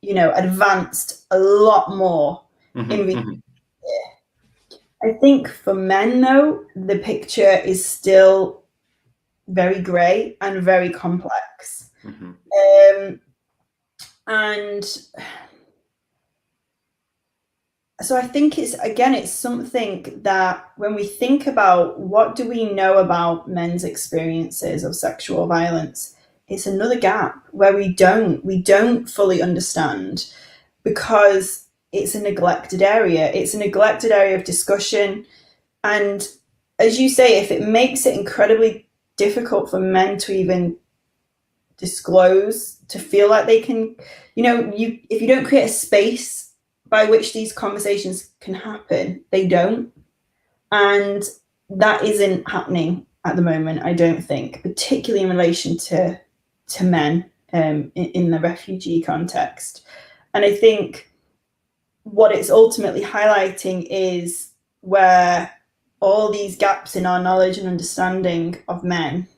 advanced a lot more in recent years. I think for men, though, the picture is still very grey and very complex. And so I think it's something that when we think about what do we know about men's experiences of sexual violence, it's another gap where we don't fully understand, because it's a neglected area. It's a neglected area of discussion. And as you say, if it makes it incredibly difficult for men to even disclose, to feel like they can, if you don't create a space by which these conversations can happen, they don't. And that isn't happening at the moment, I don't think, particularly in relation to men in the refugee context. And I think what it's ultimately highlighting is where all these gaps in our knowledge and understanding of men,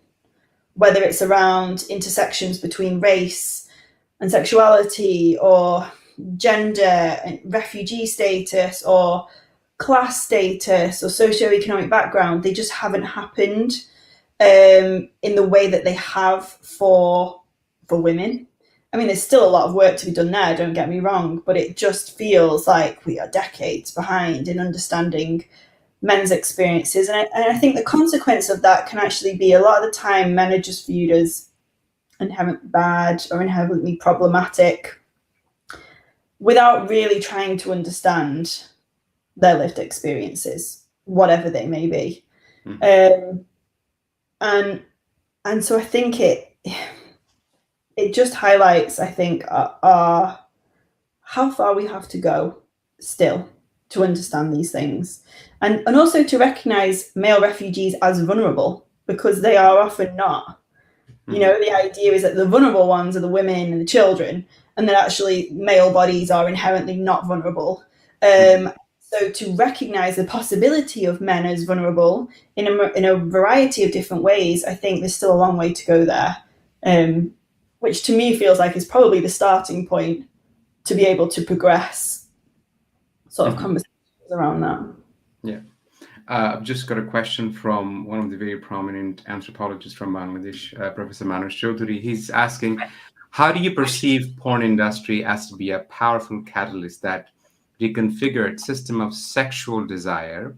whether it's around intersections between race and sexuality, or gender and refugee status or class status or socioeconomic background, they just haven't happened in the way that they have for women. I mean, there's still a lot of work to be done there, don't get me wrong, but it just feels like we are decades behind in understanding men's experiences. And I think the consequence of that can actually be a lot of the time men are just viewed as inherently bad or inherently problematic without really trying to understand their lived experiences, whatever they may be. And so I think it just highlights, I think, how far we have to go still to understand these things, and also to recognize male refugees as vulnerable, because they are often not. You know, the idea is that the vulnerable ones are the women and the children, and that actually male bodies are inherently not vulnerable. So to recognize the possibility of men as vulnerable in a variety of different ways, I think there's still a long way to go there, which to me feels like is probably the starting point to be able to progress sort of conversations around that. Yeah. I've just got a question from one of the very prominent anthropologists from Bangladesh, Professor Manoj Chaudhary. He's asking, how do you perceive porn industry as to be a powerful catalyst that reconfigured system of sexual desire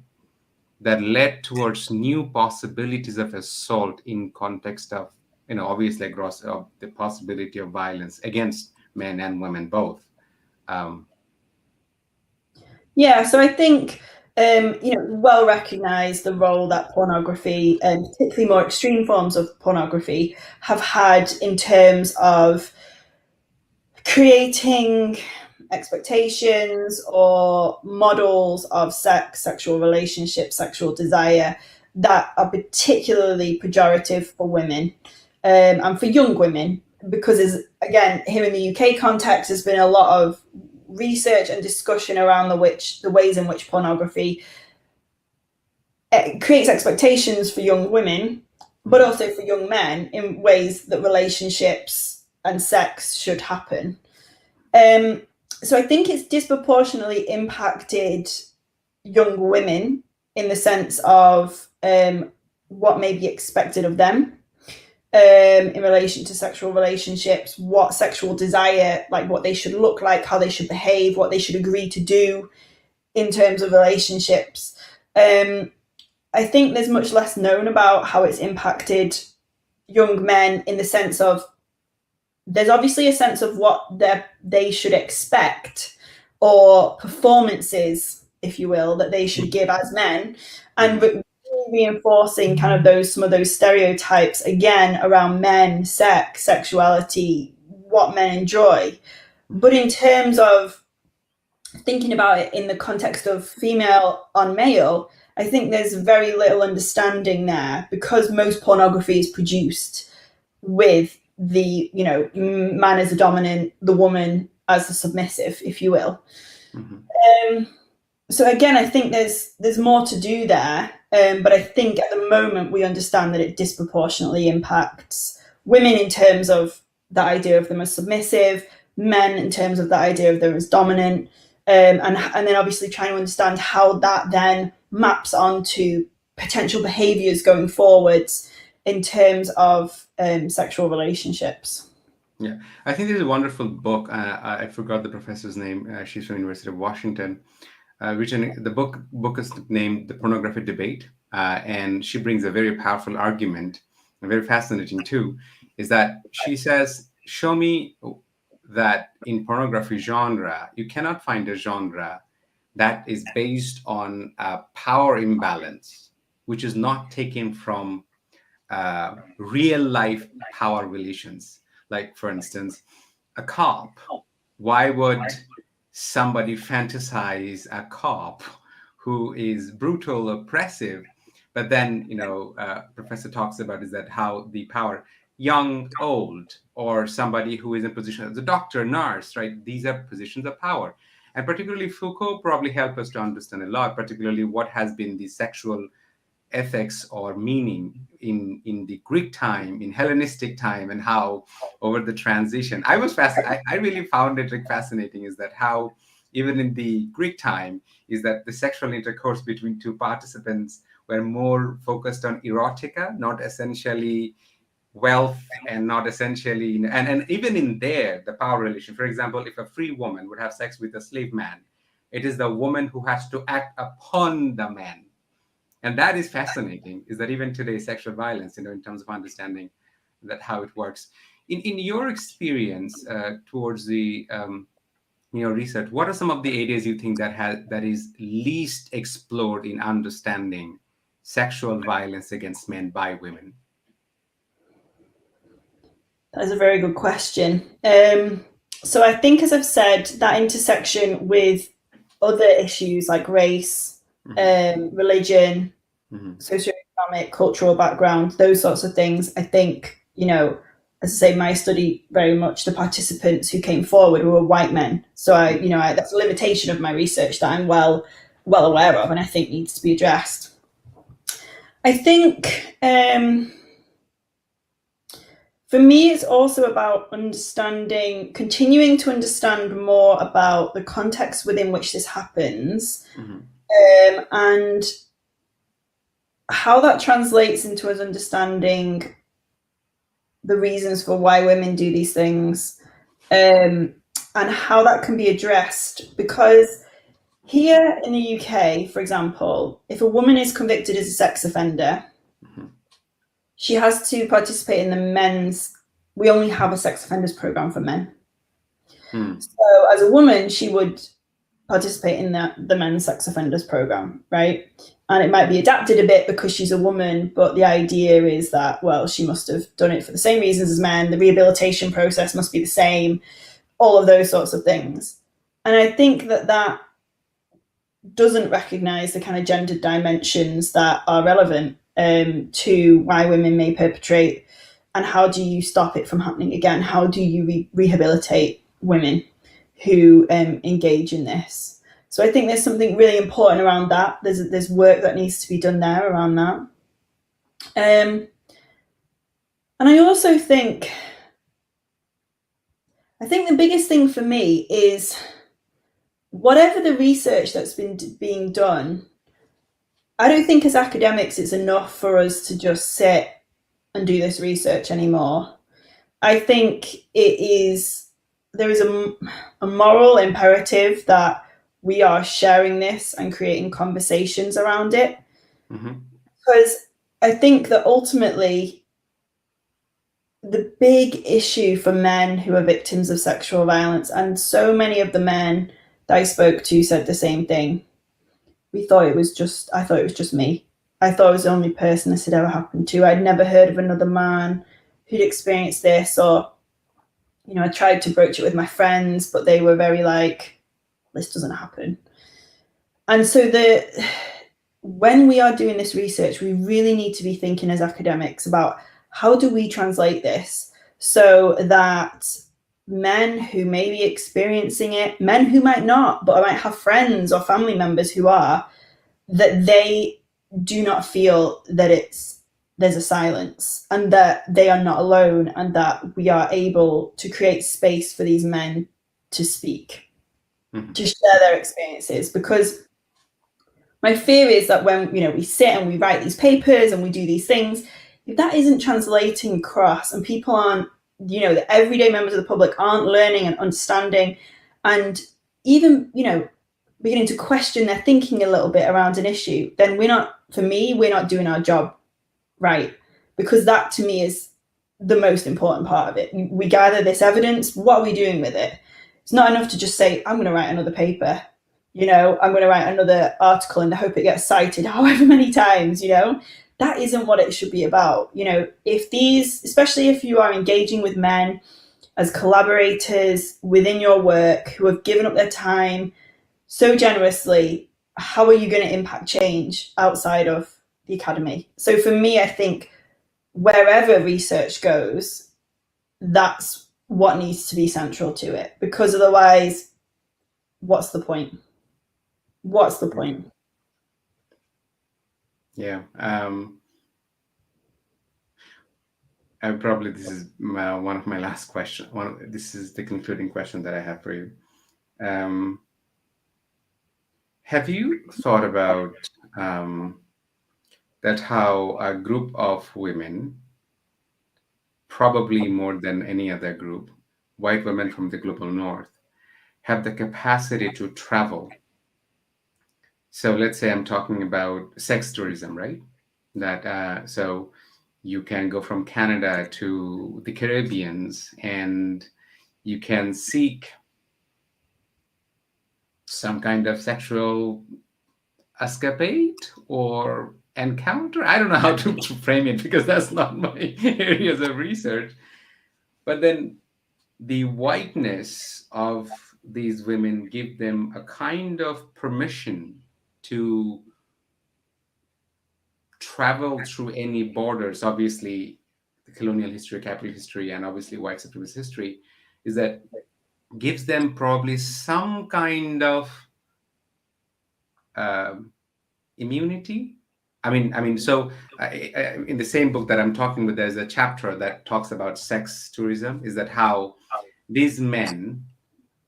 that led towards new possibilities of assault in context of, obviously across the possibility of violence against men and women both? Yeah, so I think well recognised the role that pornography, and particularly more extreme forms of pornography, have had in terms of creating expectations or models of sex, sexual relationships, sexual desire that are particularly pejorative for women, and for young women, because again, here in the UK context, there's been a lot of research and discussion around the ways in which pornography creates expectations for young women, but also for young men in ways that relationships and sex should happen. So I think it's disproportionately impacted young women in the sense of what may be expected of them in relation to sexual relationships, what sexual desire, like what they should look like, how they should behave, what they should agree to do in terms of relationships. I think there's much less known about how it's impacted young men in the sense of there's obviously a sense of what they should expect, or performances, if you will, that they should give as men, and reinforcing kind of some of those stereotypes again around men, sex, sexuality, what men enjoy. But in terms of thinking about it in the context of female on male, I think there's very little understanding there, because most pornography is produced with the man as the dominant, the woman as the submissive, if you will. So again, I think there's more to do there, but I think at the moment we understand that it disproportionately impacts women in terms of the idea of them as submissive, men in terms of the idea of them as dominant, and then obviously trying to understand how that then maps onto potential behaviours going forwards in terms of sexual relationships. Yeah, I think there's a wonderful book. I forgot the professor's name. She's from University of Washington. The book is named The Pornography Debate, and she brings a very powerful argument, and very fascinating too, is that she says, show me that in pornography genre, you cannot find a genre that is based on a power imbalance, which is not taken from real life power relations. Like, for instance, a cop. Why would somebody fantasize a cop who is brutal, oppressive? But then, Professor talks about is that how the power, young, old, or somebody who is in position as a doctor, nurse, right? These are positions of power. And particularly Foucault probably helped us to understand a lot, particularly what has been the sexual ethics or meaning in the Greek time, in Hellenistic time, and how over the transition, I really found it like fascinating, is that how even in the Greek time is that the sexual intercourse between two participants were more focused on erotica, not essentially wealth, and not essentially, and even in there, the power relation. For example, if a free woman would have sex with a slave man, it is the woman who has to act upon the man. And that is fascinating, is that even today, sexual violence, in terms of understanding that how it works. In your experience towards the research, what are some of the areas you think that is least explored in understanding sexual violence against men by women? That's a very good question. So I think, as I've said, that intersection with other issues like race, religion, socioeconomic, cultural background, those sorts of things, I think, as I say, my study, very much the participants who came forward were white men. So that's a limitation of my research that I'm well aware of, and I think needs to be addressed. I think for me, it's also about continuing to understand more about the context within which this happens, and how that translates into us understanding the reasons for why women do these things, and how that can be addressed. Because here in the UK, for example, if a woman is convicted as a sex offender, she has to participate in the men's. We only have a sex offenders program for men. So as a woman, she would participate in the men's sex offenders program, right? And it might be adapted a bit because she's a woman, but the idea is that, well, she must have done it for the same reasons as men. The rehabilitation process must be the same, all of those sorts of things. And I think that doesn't recognize the kind of gendered dimensions that are relevant to why women may perpetrate, and how do you stop it from happening again? How do you rehabilitate women who engage in this? So I think there's something really important around that. There's work that needs to be done there around that. And I also think the biggest thing for me is, whatever the research that's been being done, I don't think as academics it's enough for us to just sit and do this research anymore. I think there is a moral imperative that we are sharing this and creating conversations around it. Because I think that ultimately the big issue for men who are victims of sexual violence, and so many of the men that I spoke to said the same thing. I thought it was just me. I thought I was the only person this had ever happened to. I'd never heard of another man who'd experienced this, or, I tried to broach it with my friends, but they were very like, this doesn't happen. And so when we are doing this research, we really need to be thinking as academics about, how do we translate this so that men who may be experiencing it, men who might not, but might have friends or family members who are, that they do not feel that there's a silence, and that they are not alone, and that we are able to create space for these men to speak, to share their experiences. Because my fear is that when we sit and we write these papers and we do these things, if that isn't translating across, and people aren't, the everyday members of the public aren't learning and understanding, and even beginning to question their thinking a little bit around an issue, then we're not doing our job right. Because that, to me, is the most important part of it. We gather this evidence. What are we doing with it? It's not enough to just say, I'm going to write another paper. I'm going to write another article in the hope it gets cited however many times. That isn't what it should be about. Especially if you are engaging with men as collaborators within your work, who have given up their time so generously, how are you going to impact change outside of the academy? So for me, I think wherever research goes, that's what needs to be central to it, because otherwise, what's the point? Yeah. Probably this is one of my last questions. This is the concluding question that I have for you. Um, have you thought about that how a group of women, probably more than any other group, white women from the global north, have the capacity to travel? So let's say I'm talking about sex tourism, right? That so you can go from Canada to the Caribbeans and you can seek some kind of sexual escapade or encounter. I don't know how to frame it because that's not my areas of research. But then the whiteness of these women give them a kind of permission to travel through any borders. Obviously, the colonial history, capital history, and obviously white supremacist history is that gives them probably some kind of um, immunity. So in the same book that I'm talking about, there's a chapter that talks about sex tourism. Is that how these men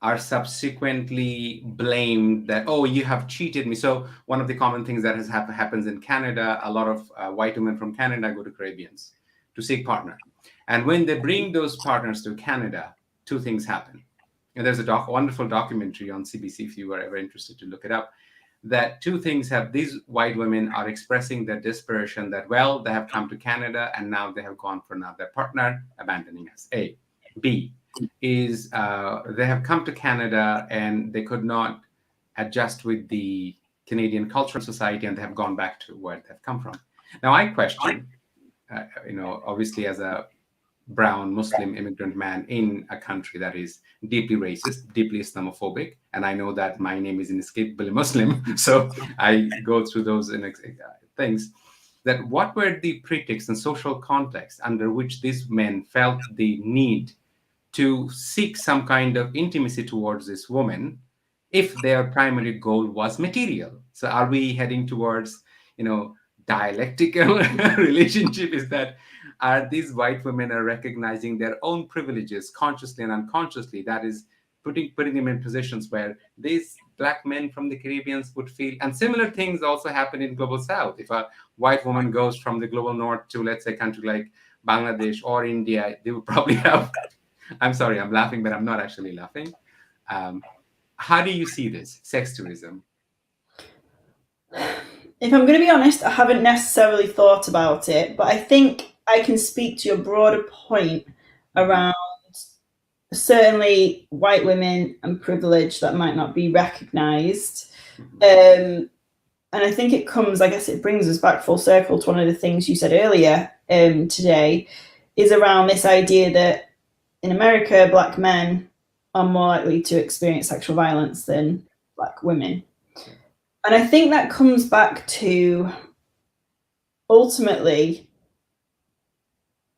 are subsequently blamed that, oh, you have cheated me. So one of the common things that happens in Canada, a lot of white women from Canada go to Caribbeans to seek partner, and when they bring those partners to Canada, two things happen. And there's a wonderful documentary on CBC if you were ever interested to look it up, that two things have these white women are expressing their desperation that, well, they have come to Canada and now they have gone for another partner, abandoning us. A. B is they have come to Canada and they could not adjust with the Canadian cultural society and they have gone back to where they've come from. Now, I question, obviously as a brown Muslim immigrant man in a country that is deeply racist, deeply Islamophobic, and I know that my name is inescapably Muslim, so I go through those things. That what were the pretexts and social context under which these men felt the need to seek some kind of intimacy towards this woman if their primary goal was material? So are we heading towards, dialectical relationship? Is that are these white women are recognizing their own privileges consciously and unconsciously, that is putting them in positions where these black men from the Caribbeans would feel, and similar things also happen in global south. If a white woman goes from the global north to, let's say, a country like Bangladesh or India, they would probably have, I'm sorry, I'm laughing, but I'm not actually laughing. How do you see this sex tourism? If I'm going to be honest, I haven't necessarily thought about it, but I think I can speak to your broader point around certainly white women and privilege that might not be recognized. And I think it comes, I guess it brings us back full circle to one of the things you said earlier today, is around this idea that in America, black men are more likely to experience sexual violence than black women. And I think that comes back to ultimately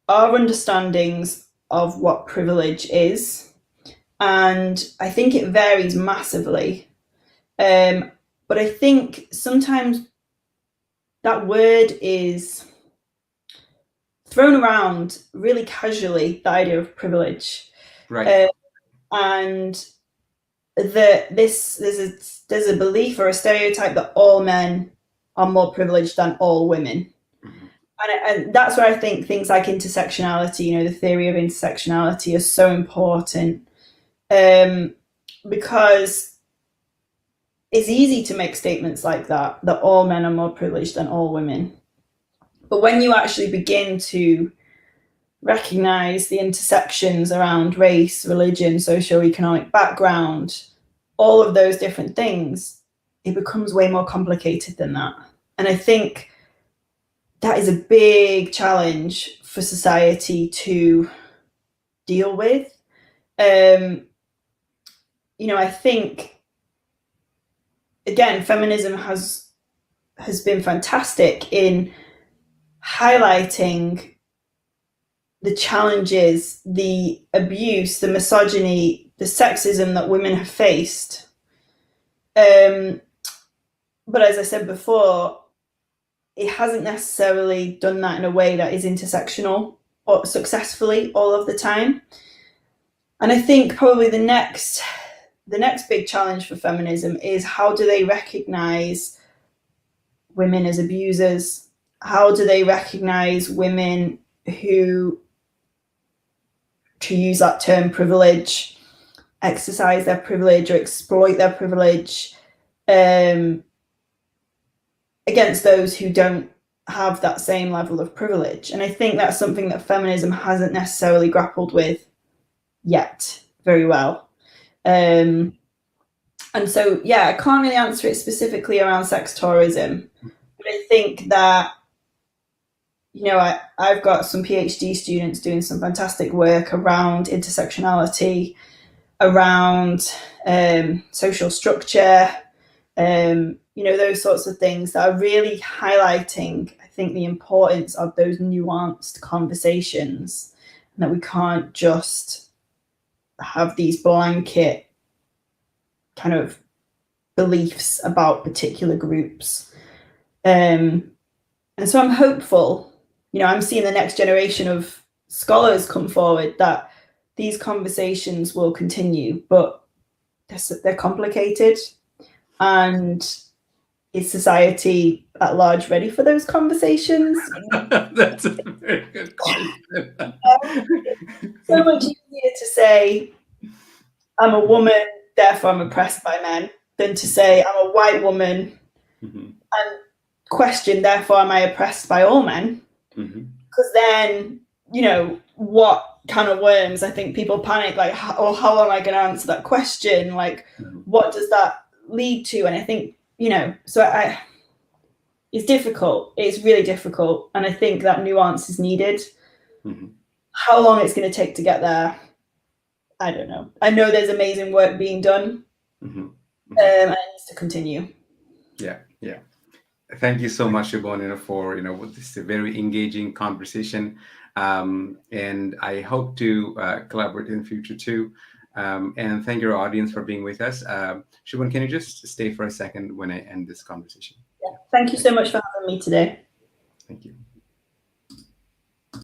our understandings of what privilege is. And I think it varies massively. But I think sometimes that word is thrown around really casually, the idea of privilege. Right. And there's a belief or a stereotype that all men are more privileged than all women. And that's where I think things like intersectionality, the theory of intersectionality is so important, because it's easy to make statements like that all men are more privileged than all women. But when you actually begin to recognize the intersections around race, religion, socioeconomic background, all of those different things, it becomes way more complicated than that. And I think that is a big challenge for society to deal with. I think, again, feminism has been fantastic in highlighting the challenges, the abuse, the misogyny, the sexism that women have faced. But as I said before, it hasn't necessarily done that in a way that is intersectional or successfully all of the time. And I think probably the next big challenge for feminism is, how do they recognize women as abusers? How do they recognize women who, to use that term, privilege, exercise their privilege or exploit their privilege against those who don't have that same level of privilege? And I think that's something that feminism hasn't necessarily grappled with yet very well. And so, yeah, I can't really answer it specifically around sex tourism, but I think that, you know, I've got some PhD students doing some fantastic work around intersectionality, around social structure, you know, those sorts of things that are really highlighting, I think, the importance of those nuanced conversations, and that we can't just have these blanket kind of beliefs about particular groups. And so I'm hopeful, you know, I'm seeing the next generation of scholars come forward, that these conversations will continue, but they're complicated. And is society at large ready for those conversations? That's a very good question. It's so much easier to say, I'm a woman, therefore I'm oppressed by men, than to say, I'm a white woman and question, therefore am I oppressed by all men? Because then, you know, what kind of worms, I think people panic, like, oh, how am I going to answer that question? Like, what does that lead to? And I think, you know, so it's difficult. It's really difficult. And I think that nuance is needed. How long it's going to take to get there, I don't know. I know there's amazing work being done, and it needs to continue. Yeah. Thank you so much, Siobhan, for this very engaging conversation, and I hope to collaborate in the future too. And thank your audience for being with us. Siobhan, can you just stay for a second when I end this conversation? Yeah. Thank you so much for having me today. Thank you.